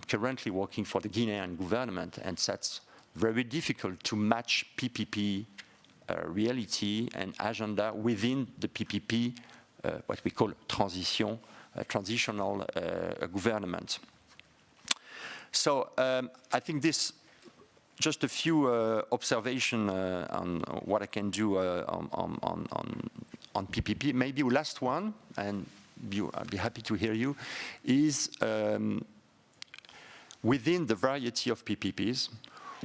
currently working for the Guinean government, and that's very difficult to match PPP reality and agenda within the PPP, what we call transitional government. So I think this, just a few observations on what I can do on PPP. Maybe last one, and I'll be happy to hear you, is within the variety of PPPs,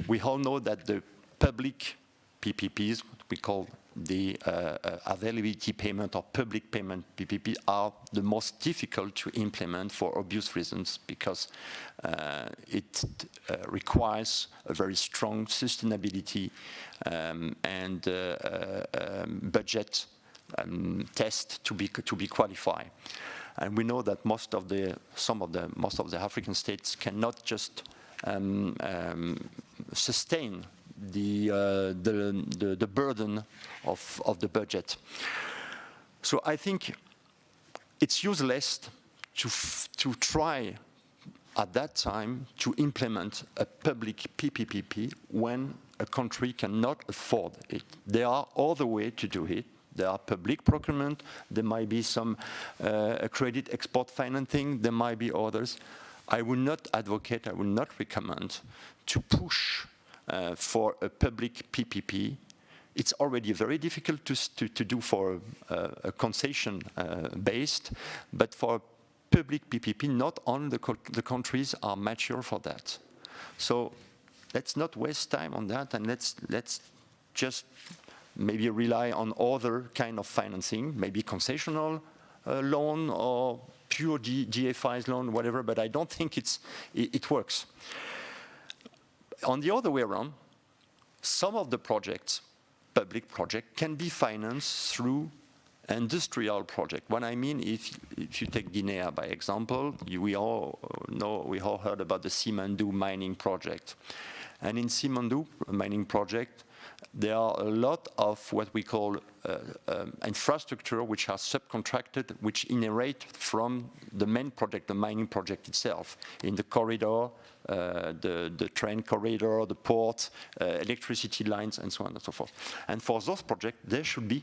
we all know that the public PPPs, what we call the availability payment or public payment PPP, are the most difficult to implement for obvious reasons, because it requires a very strong sustainability and budget test to be qualified. And we know that most of the African states cannot just sustain the burden of the budget. So I think it's useless to try at that time to implement a public PPP when a country cannot afford it. There are other ways to do it. There are public procurement, there might be some credit export financing, there might be others. I will not advocate, I will not recommend to push for a public PPP. It's already very difficult to do for a concession based, but for public PPP, not all the countries are mature for that. So let's not waste time on that, and let's just maybe rely on other kind of financing, maybe concessional loan or pure GFI's loan, whatever, but I don't think it works. On the other way around, some of the projects, public projects, can be financed through industrial project. What I mean, if you take Guinea by example, we all heard about the Simandou mining project. And in Simandou mining project, there are a lot of what we call infrastructure which are subcontracted, which inherit from the main project, the mining project itself, in the corridor, the train corridor, the port, electricity lines, and so on and so forth. And for those projects, there should be,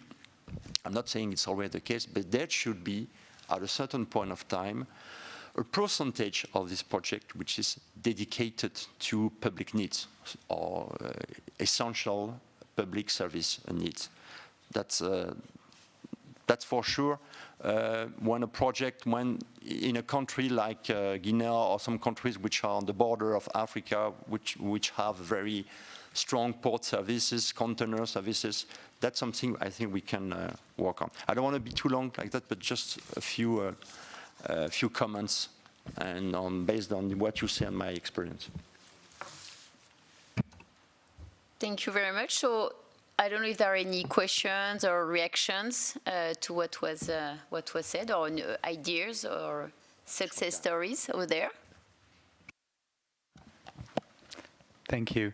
I'm not saying it's already the case, but there should be, at a certain point of time, a percentage of this project which is dedicated to public needs or essential public service needs. That's for sure. When in a country like Guinea or some countries which are on the border of Africa, which have very strong port services, container services, that's something I think we can work on. I don't want to be too long like that, but just a few comments and based on what you say and my experience. Thank you very much. So I don't know if there are any questions or reactions to what was said, or ideas or success stories over there. Thank you.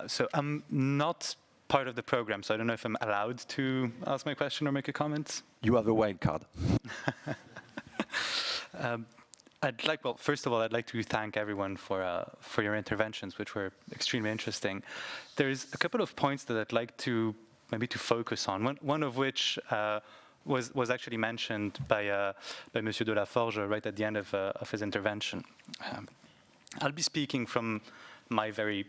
So I'm not part of the program, so I don't know if I'm allowed to ask my question or make a comment. You have a wild card. First of all, I'd like to thank everyone for your interventions, which were extremely interesting. There's a couple of points that I'd like to maybe to focus on. One of which was actually mentioned by Monsieur de la Forge right at the end of his intervention. I'll be speaking from my very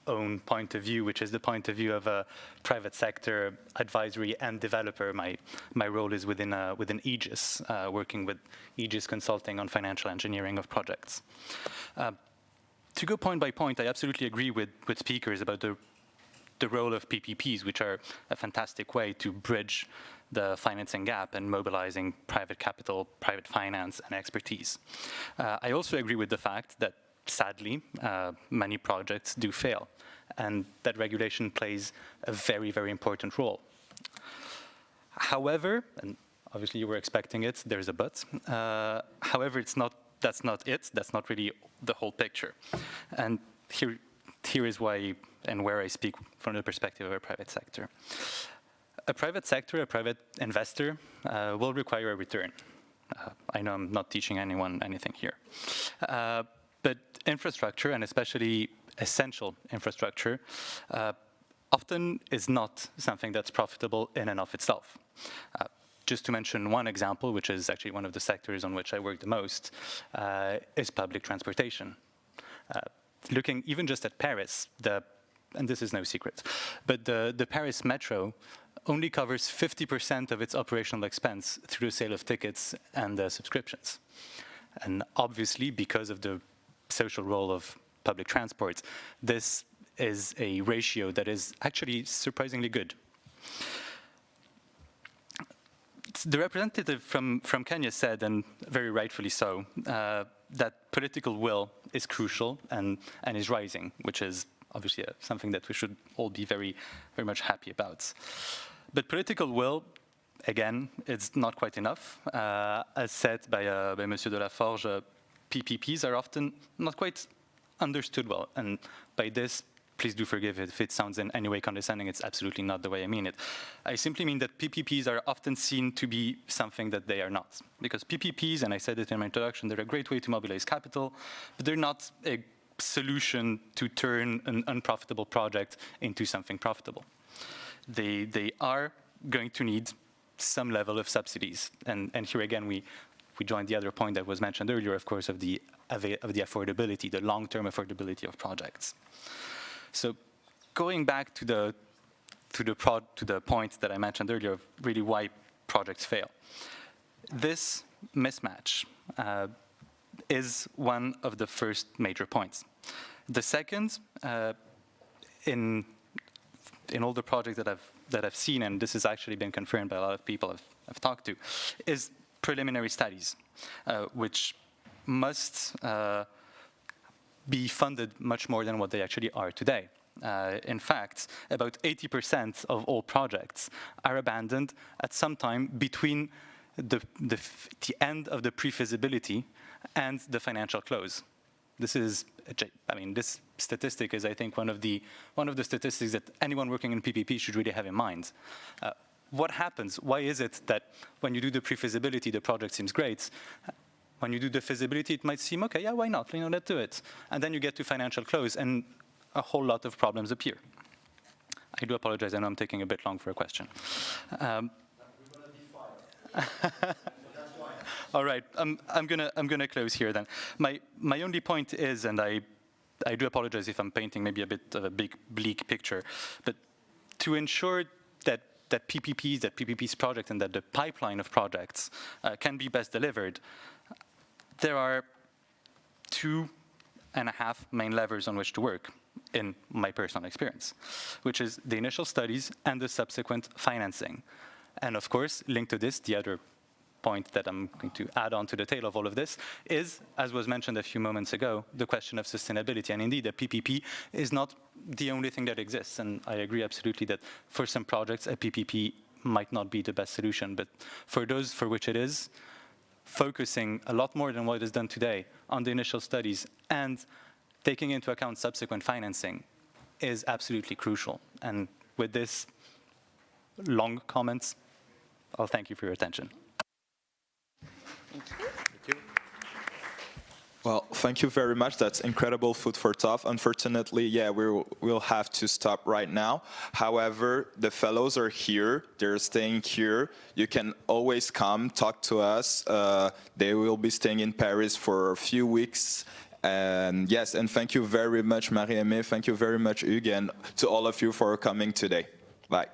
own point of view, which is the point of view of a private sector advisory and developer. My role is within Aegis, working with Aegis Consulting on financial engineering of projects. To go point by point, I absolutely agree with speakers about the role of PPPs, which are a fantastic way to bridge the financing gap and mobilizing private capital, private finance, and expertise. I also agree with the fact that, sadly, many projects do fail, and that regulation plays a very, very important role. However, and obviously you were expecting it, there's a but. However, that's not it. That's not really the whole picture. And here is why and where I speak from the perspective of a private sector. A private sector, a private investor will require a return. I know I'm not teaching anyone anything here. But infrastructure, and especially essential infrastructure, often is not something that's profitable in and of itself. Just to mention one example, which is actually one of the sectors on which I work the most, is public transportation. Looking even just at Paris, and this is no secret, but the Paris Metro only covers 50% of its operational expense through the sale of tickets and subscriptions. And obviously, because of the social role of public transport, this is a ratio that is actually surprisingly good. The representative from Kenya said, and very rightfully so, that political will is crucial and is rising, which is obviously something that we should all be very, very much happy about. But political will, again, it's not quite enough. As said by Monsieur de la Forge, PPPs are often not quite understood well. And by this, please do forgive it if it sounds in any way condescending. It's absolutely not the way I mean it. I simply mean that PPPs are often seen to be something that they are not. Because PPPs, and I said it in my introduction, they're a great way to mobilize capital, but they're not a solution to turn an unprofitable project into something profitable. They are going to need some level of subsidies. And here again, we join the other point that was mentioned earlier, of course, of the affordability, the long-term affordability of projects. So going back to the point that I mentioned earlier of really why projects fail. This mismatch is one of the first major points. The second, in all the projects that I've seen, and this has actually been confirmed by a lot of people I've talked to, is preliminary studies, which must be funded much more than what they actually are today. In fact, about 80% of all projects are abandoned at some time between the end of the pre-feasibility and the financial close. This is, this statistic is, I think, one of the statistics that anyone working in PPP should really have in mind. What happens? Why is it that when you do the pre-feasibility, the project seems great? When you do the feasibility, it might seem, okay, yeah, why not? Let's do it. And then you get to financial close, and a whole lot of problems appear. I do apologize. I know I'm taking a bit long for a question. All right, I'm gonna close here then. My only point is, and I do apologize if I'm painting maybe a bit of a big bleak picture, but to ensure that PPP's project and that the pipeline of projects can be best delivered, there are 2.5 main levers on which to work, in my personal experience, which is the initial studies and the subsequent financing. And of course, linked to this, the other point that I'm going to add on to the tail of all of this is, as was mentioned a few moments ago, the question of sustainability. And indeed, a PPP is not the only thing that exists. And I agree absolutely that for some projects, a PPP might not be the best solution. But for those for which it is, focusing a lot more than what is done today on the initial studies and taking into account subsequent financing is absolutely crucial. And with this long comments, I'll thank you for your attention. Thank you. Thank you. Well, thank you very much. That's incredible food for thought. Unfortunately, yeah, we'll have to stop right now. However, the fellows are here. They're staying here. You can always come talk to us. They will be staying in Paris for a few weeks. And yes, and thank you very much, Marie-Aimée. Thank you very much, Hugues, and to all of you for coming today. Bye.